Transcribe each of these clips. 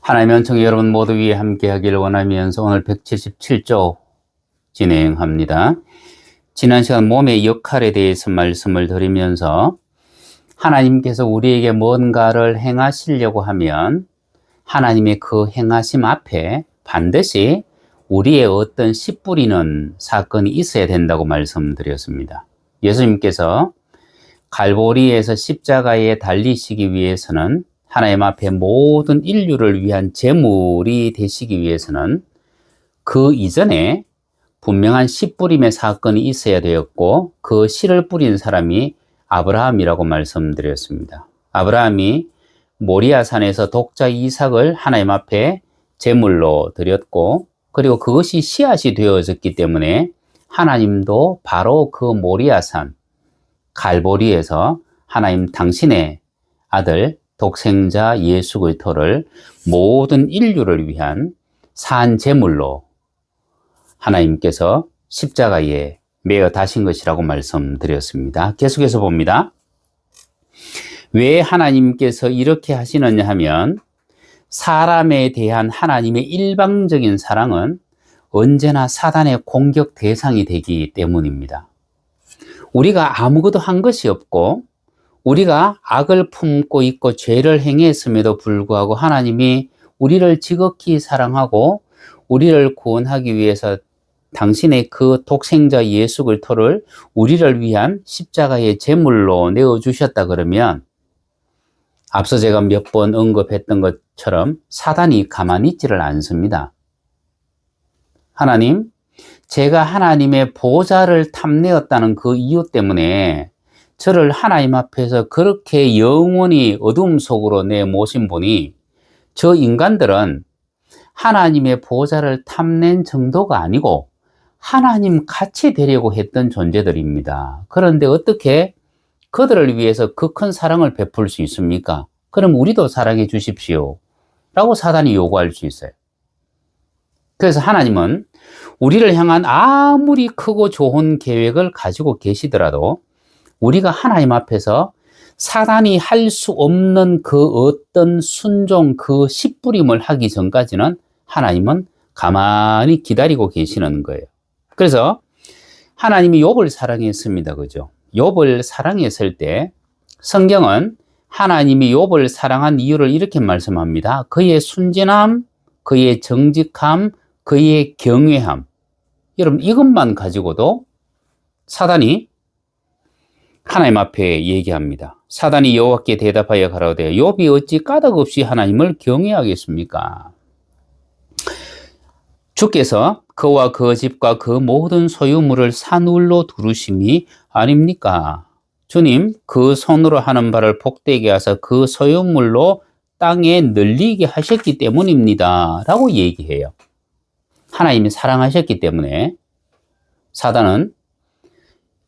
하나님의 은총이 여러분 모두 위에 함께 하기를 원하면서 오늘 177조 진행합니다. 지난 시간 몸의 역할에 대해서 말씀을 드리면서 하나님께서 우리에게 뭔가를 행하시려고 하면 하나님의 그 행하심 앞에 반드시 우리의 어떤 씨 뿌리는 사건이 있어야 된다고 말씀드렸습니다. 예수님께서 갈보리에서 십자가에 달리시기 위해서는 하나님 앞에 모든 인류를 위한 제물이 되시기 위해서는 그 이전에 분명한 씨 뿌림의 사건이 있어야 되었고 그 씨를 뿌린 사람이 아브라함이라고 말씀드렸습니다. 아브라함이 모리아산에서 독자 이삭을 하나님 앞에 제물로 드렸고 그리고 그것이 씨앗이 되어졌기 때문에 하나님도 바로 그 모리아산 갈보리에서 하나님 당신의 아들 독생자 예수 그리스도를 모든 인류를 위한 산 제물로 하나님께서 십자가에 매어 다신 것이라고 말씀드렸습니다. 계속해서 봅니다. 왜 하나님께서 이렇게 하시느냐 하면 사람에 대한 하나님의 일방적인 사랑은 언제나 사단의 공격 대상이 되기 때문입니다. 우리가 아무것도 한 것이 없고 우리가 악을 품고 있고 죄를 행했음에도 불구하고 하나님이 우리를 지극히 사랑하고 우리를 구원하기 위해서 당신의 그 독생자 예수 그리스도를 우리를 위한 십자가의 제물로 내어주셨다 그러면 앞서 제가 몇 번 언급했던 것처럼 사단이 가만히 있지를 않습니다. 하나님, 제가 하나님의 보좌를 탐내었다는 그 이유 때문에 저를 하나님 앞에서 그렇게 영원히 어둠 속으로 내모신 분이 저 인간들은 하나님의 보좌를 탐낸 정도가 아니고 하나님 같이 되려고 했던 존재들입니다. 그런데 어떻게 그들을 위해서 그 큰 사랑을 베풀 수 있습니까? 그럼 우리도 사랑해 주십시오 라고 사단이 요구할 수 있어요. 그래서 하나님은 우리를 향한 아무리 크고 좋은 계획을 가지고 계시더라도 우리가 하나님 앞에서 사단이 할 수 없는 그 어떤 순종, 그 씨 뿌림을 하기 전까지는 하나님은 가만히 기다리고 계시는 거예요. 그래서 하나님이 욥을 사랑했습니다. 그죠? 욥을 사랑했을 때 성경은 하나님이 욥을 사랑한 이유를 이렇게 말씀합니다. 그의 순진함, 그의 정직함, 그의 경외함. 여러분 이것만 가지고도 사단이 하나님 앞에 얘기합니다. 사단이 여호와께 대답하여 가로되 욥이 어찌 까닭 없이 하나님을 경외하겠습니까? 주께서 그와 그 집과 그 모든 소유물을 산울로 두르심이 아닙니까? 주님, 그 손으로 하는 바를 복되게 하사 그 소유물로 땅에 널리게 하셨기 때문입니다. 라고 얘기해요. 하나님이 사랑하셨기 때문에 사단은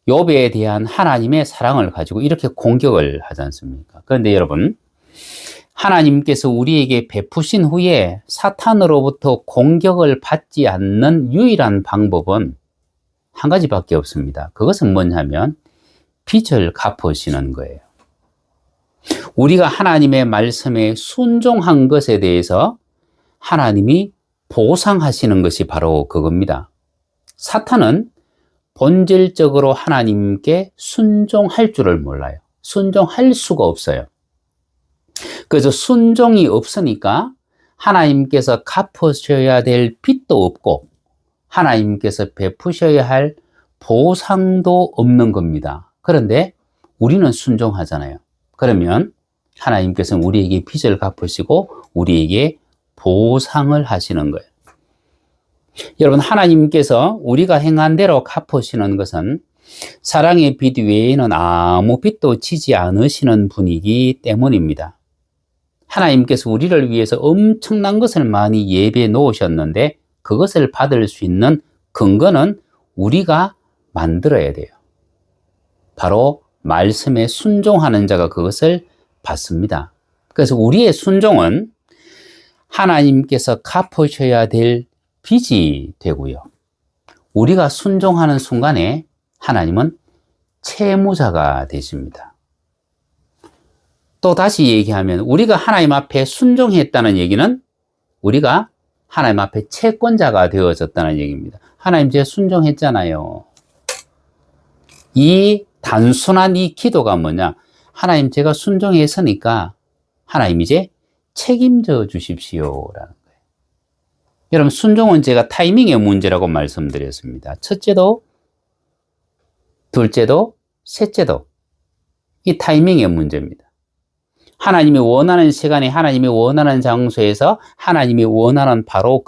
욥에 대한 하나님의 사랑을 가지고 이렇게 공격을 하지 않습니까? 그런데 여러분, 하나님께서 우리에게 베푸신 후에 사탄으로부터 공격을 받지 않는 유일한 방법은 한 가지밖에 없습니다. 그것은 뭐냐면 빚을 갚으시는 거예요. 우리가 하나님의 말씀에 순종한 것에 대해서 하나님이 보상하시는 것이 바로 그겁니다. 사탄은 본질적으로 하나님께 순종할 줄을 몰라요. 순종할 수가 없어요. 그래서 순종이 없으니까 하나님께서 갚으셔야 될 빚도 없고 하나님께서 베푸셔야 할 보상도 없는 겁니다. 그런데 우리는 순종하잖아요. 그러면 하나님께서는 우리에게 빚을 갚으시고 우리에게 보상을 하시는 거예요. 여러분, 하나님께서 우리가 행한 대로 갚으시는 것은 사랑의 빚 외에는 아무 빚도 지지 않으시는 분이기 때문입니다. 하나님께서 우리를 위해서 엄청난 것을 많이 예배해 놓으셨는데 그것을 받을 수 있는 근거는 우리가 만들어야 돼요. 바로 말씀에 순종하는 자가 그것을 받습니다. 그래서 우리의 순종은 하나님께서 갚으셔야 될 빚이 되고요. 우리가 순종하는 순간에 하나님은 채무자가 되십니다. 또 다시 얘기하면 우리가 하나님 앞에 순종했다는 얘기는 우리가 하나님 앞에 채권자가 되어졌다는 얘기입니다. 하나님 제 순종했잖아요. 이 단순한 이 기도가 뭐냐? 하나님 제가 순종했으니까 하나님 이제 책임져 주십시오라는 거예요. 여러분 순종은 제가 타이밍의 문제라고 말씀드렸습니다. 첫째도 둘째도 셋째도 이 타이밍의 문제입니다. 하나님이 원하는 시간에 하나님이 원하는 장소에서 하나님이 원하는 바로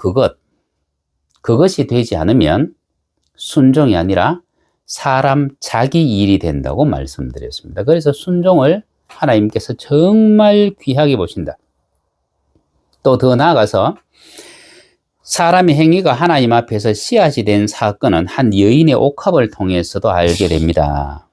그것이 되지 않으면 순종이 아니라 사람 자기 일이 된다고 말씀드렸습니다. 그래서 순종을 하나님께서 정말 귀하게 보신다. 또 더 나아가서 사람의 행위가 하나님 앞에서 씨앗이 된 사건은 한 여인의 옥합을 통해서도 알게 됩니다.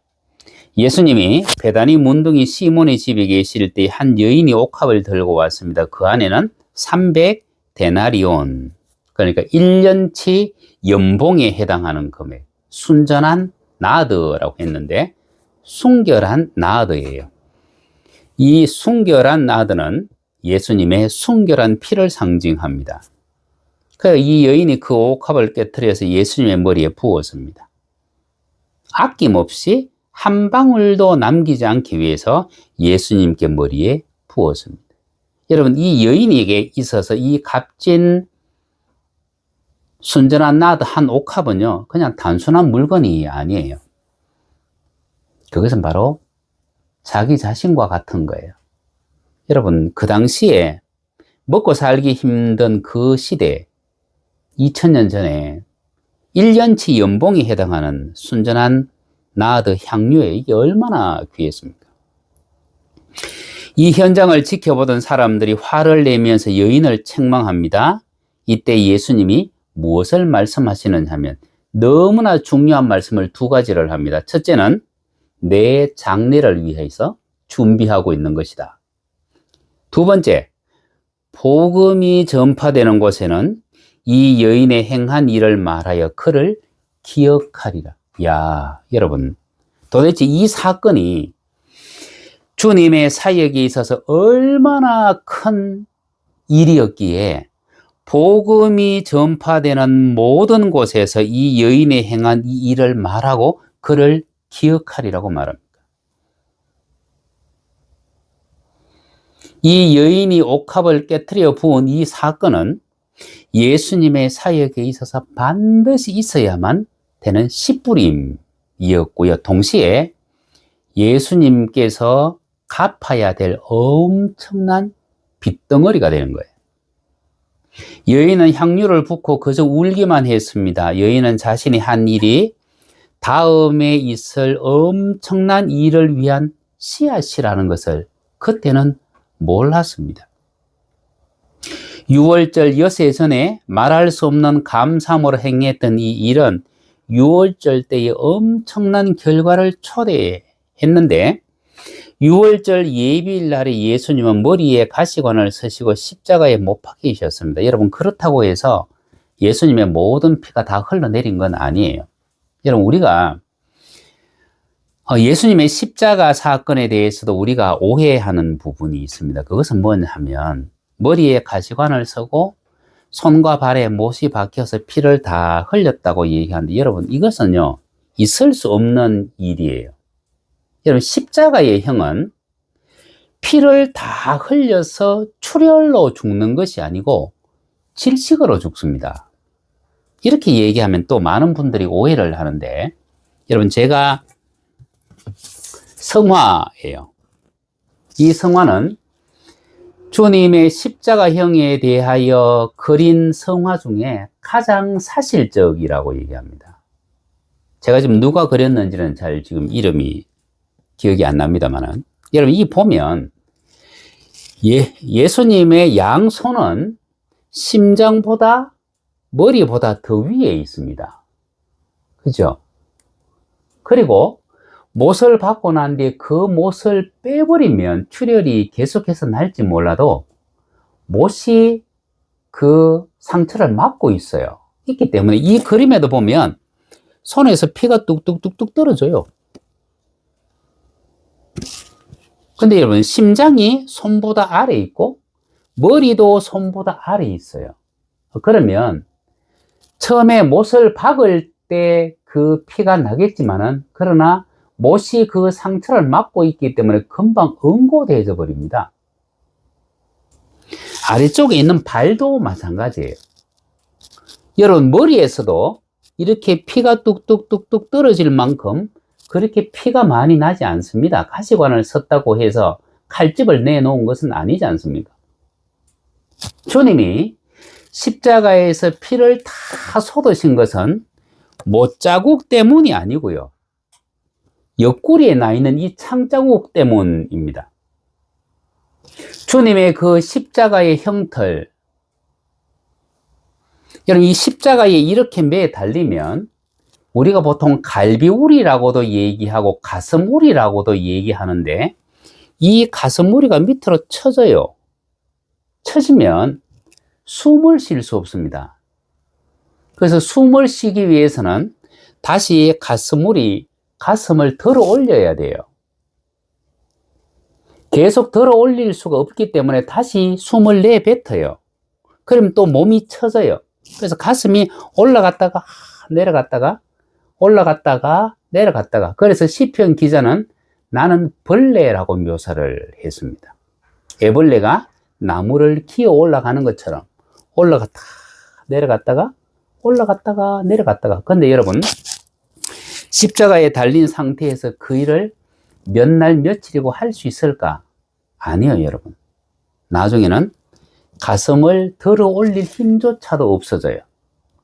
예수님이 베다니 문둥이 시몬의 집에 계실 때 한 여인이 옥합을 들고 왔습니다. 그 안에는 300데나리온, 그러니까 1년치 연봉에 해당하는 금액, 순전한 나드라고 했는데 순결한 나드예요. 이 순결한 나드는 예수님의 순결한 피를 상징합니다. 그래서 이 여인이 그 옥합을 깨트려서 예수님의 머리에 부었습니다. 아낌없이 한 방울도 남기지 않기 위해서 예수님께 머리에 부었습니다. 여러분 이 여인에게 있어서 이 값진 순전한 나드 한 옥합은요 그냥 단순한 물건이 아니에요. 그것은 바로 자기 자신과 같은 거예요. 여러분 그 당시에 먹고 살기 힘든 그 시대 2000년 전에 1년치 연봉에 해당하는 순전한 나드 향유에 이게 얼마나 귀했습니까? 이 현장을 지켜보던 사람들이 화를 내면서 여인을 책망합니다. 이때 예수님이 무엇을 말씀하시느냐 하면 너무나 중요한 말씀을 두 가지를 합니다. 첫째는 내 장례를 위해서 준비하고 있는 것이다. 두 번째, 복음이 전파되는 곳에는 이 여인의 행한 일을 말하여 그를 기억하리라. 야, 여러분, 도대체 이 사건이 주님의 사역에 있어서 얼마나 큰 일이었기에 복음이 전파되는 모든 곳에서 이 여인의 행한 이 일을 말하고 그를 기억하리라고 말합니다. 이 여인이 옥합을 깨트려 부은 이 사건은 예수님의 사역에 있어서 반드시 있어야만 되는 씨뿌림이었고요. 동시에 예수님께서 갚아야 될 엄청난 빚덩어리가 되는 거예요. 여인은 향유를 붓고 그저 울기만 했습니다. 여인은 자신이 한 일이 다음에 있을 엄청난 일을 위한 씨앗이라는 것을 그때는 몰랐습니다. 6월절 엿새 전에 말할 수 없는 감사함으로 행했던 이 일은 6월절 때의 엄청난 결과를 초래했는데 6월절 예비일 날에 예수님은 머리에 가시관을 쓰시고 십자가에 못 박히셨습니다. 여러분 그렇다고 해서 예수님의 모든 피가 다 흘러내린 건 아니에요. 여러분 우리가 예수님의 십자가 사건에 대해서도 우리가 오해하는 부분이 있습니다. 그것은 뭐냐 하면 머리에 가시관을 쓰고 손과 발에 못이 박혀서 피를 다 흘렸다고 얘기하는데 여러분 이것은요 있을 수 없는 일이에요. 여러분 십자가의 형은 피를 다 흘려서 출혈로 죽는 것이 아니고 질식으로 죽습니다. 이렇게 얘기하면 또 많은 분들이 오해를 하는데 여러분 제가 성화예요. 이 성화는 주님의 십자가형에 대하여 그린 성화 중에 가장 사실적이라고 얘기합니다. 제가 지금 누가 그렸는지는 잘 지금 이름이 기억이 안 납니다만은 여러분 이 보면 예수님의 양손은 심장보다 머리보다 더 위에 있습니다. 그죠? 그리고 못을 받고 난 뒤에 그 못을 빼버리면 출혈이 계속해서 날지 몰라도 못이 그 상처를 막고 있어요. 있기 때문에 이 그림에도 보면 손에서 피가 뚝뚝뚝뚝 떨어져요. 근데 여러분 심장이 손보다 아래에 있고 머리도 손보다 아래에 있어요. 그러면 처음에 못을 박을 때 그 피가 나겠지만은, 그러나 못이 그 상처를 막고 있기 때문에 금방 응고되어져 버립니다. 아래쪽에 있는 발도 마찬가지예요. 여러분, 머리에서도 이렇게 피가 뚝뚝뚝뚝 떨어질 만큼 그렇게 피가 많이 나지 않습니다. 가시관을 썼다고 해서 칼집을 내놓은 것은 아니지 않습니까? 주님이 십자가에서 피를 다 쏟으신 것은 못자국 때문이 아니고요, 옆구리에 나 있는 이 창자국 때문입니다. 주님의 그 십자가의 형틀, 여러분, 이 십자가에 이렇게 매 달리면 우리가 보통 갈비우리라고도 얘기하고 가슴우리라고도 얘기하는데, 이 가슴우리가 밑으로 쳐져요. 쳐지면 숨을 쉴 수 없습니다. 그래서 숨을 쉬기 위해서는 다시 가슴을 들어 올려야 돼요. 계속 들어 올릴 수가 없기 때문에 다시 숨을 내뱉어요. 그럼 또 몸이 처져요. 그래서 가슴이 올라갔다가 내려갔다가 올라갔다가 내려갔다가, 그래서 시편 기자는 나는 벌레라고 묘사를 했습니다. 애벌레가 나무를 기어 올라가는 것처럼 올라갔다가 내려갔다가 올라갔다가 내려갔다가. 근데 여러분, 십자가에 달린 상태에서 그 일을 몇 날 며칠이고 할 수 있을까? 아니요, 여러분. 나중에는 가슴을 들어 올릴 힘조차도 없어져요.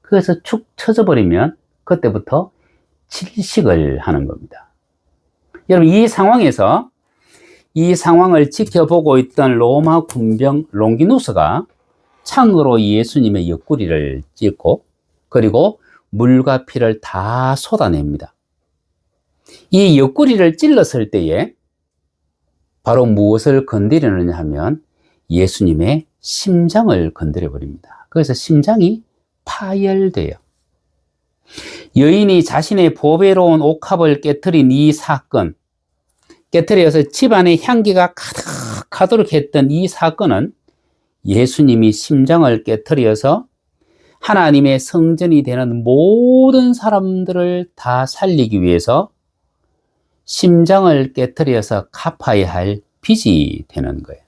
그래서 축 처져 버리면 그때부터 질식을 하는 겁니다. 여러분, 이 상황에서 이 상황을 지켜보고 있던 로마 군병 롱기누스가 창으로 예수님의 옆구리를 찢고, 그리고 물과 피를 다 쏟아냅니다. 이 옆구리를 찔렀을 때에 바로 무엇을 건드리느냐 하면 예수님의 심장을 건드려 버립니다. 그래서 심장이 파열돼요. 여인이 자신의 보배로운 옥합을 깨트린 이 사건, 깨트려서 집안에 향기가 가득하도록 했던 이 사건은 예수님이 심장을 깨트려서 하나님의 성전이 되는 모든 사람들을 다 살리기 위해서 심장을 깨트려서 갚아야 할 빚이 되는 거예요.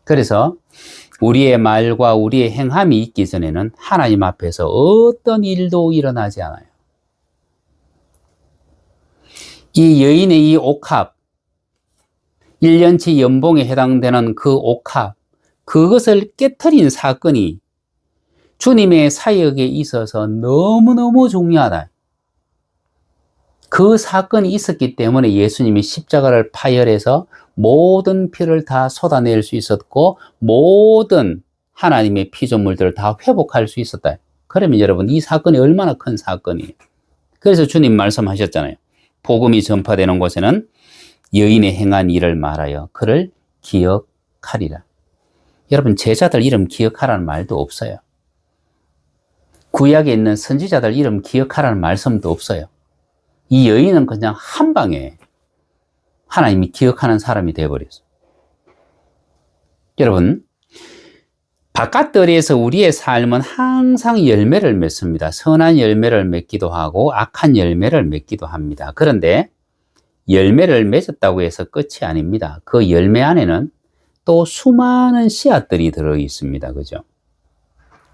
그래서 우리의 말과 우리의 행함이 있기 전에는 하나님 앞에서 어떤 일도 일어나지 않아요. 이 여인의 이 옥합, 1년치 연봉에 해당되는 그 옥합, 그것을 깨트린 사건이 주님의 사역에 있어서 너무너무 중요하다. 그 사건이 있었기 때문에 예수님이 십자가를 파열해서 모든 피를 다 쏟아낼 수 있었고, 모든 하나님의 피조물들을 다 회복할 수 있었다. 그러면 여러분, 이 사건이 얼마나 큰 사건이에요. 그래서 주님 말씀하셨잖아요. 복음이 전파되는 곳에는 여인의 행한 일을 말하여 그를 기억하리라. 여러분, 제자들 이름 기억하라는 말도 없어요. 구약에 있는 선지자들 이름 기억하라는 말씀도 없어요. 이 여인은 그냥 한 방에 하나님이 기억하는 사람이 되어버렸어요. 여러분, 바깥들에서 우리의 삶은 항상 열매를 맺습니다. 선한 열매를 맺기도 하고 악한 열매를 맺기도 합니다. 그런데 열매를 맺었다고 해서 끝이 아닙니다. 그 열매 안에는 또 수많은 씨앗들이 들어 있습니다. 그죠?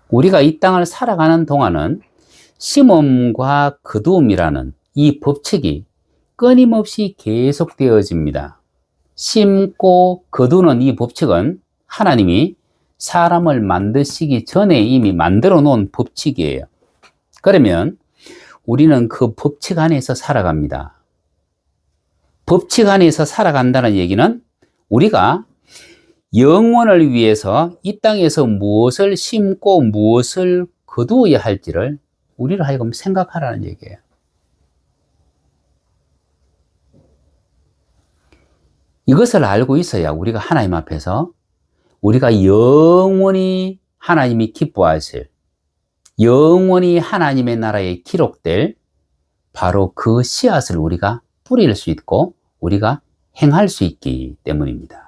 우리가 이 땅을 살아가는 동안은 심음과 거두음이라는 이 법칙이 끊임없이 계속되어집니다. 심고 거두는 이 법칙은 하나님이 사람을 만드시기 전에 이미 만들어 놓은 법칙이에요. 그러면 우리는 그 법칙 안에서 살아갑니다. 법칙 안에서 살아간다는 얘기는 우리가 영원을 위해서 이 땅에서 무엇을 심고 무엇을 거두어야 할지를 우리를 하여금 생각하라는 얘기예요. 이것을 알고 있어야 우리가 하나님 앞에서 우리가 영원히 하나님이 기뻐하실, 영원히 하나님의 나라에 기록될 바로 그 씨앗을 우리가 뿌릴 수 있고 우리가 행할 수 있기 때문입니다.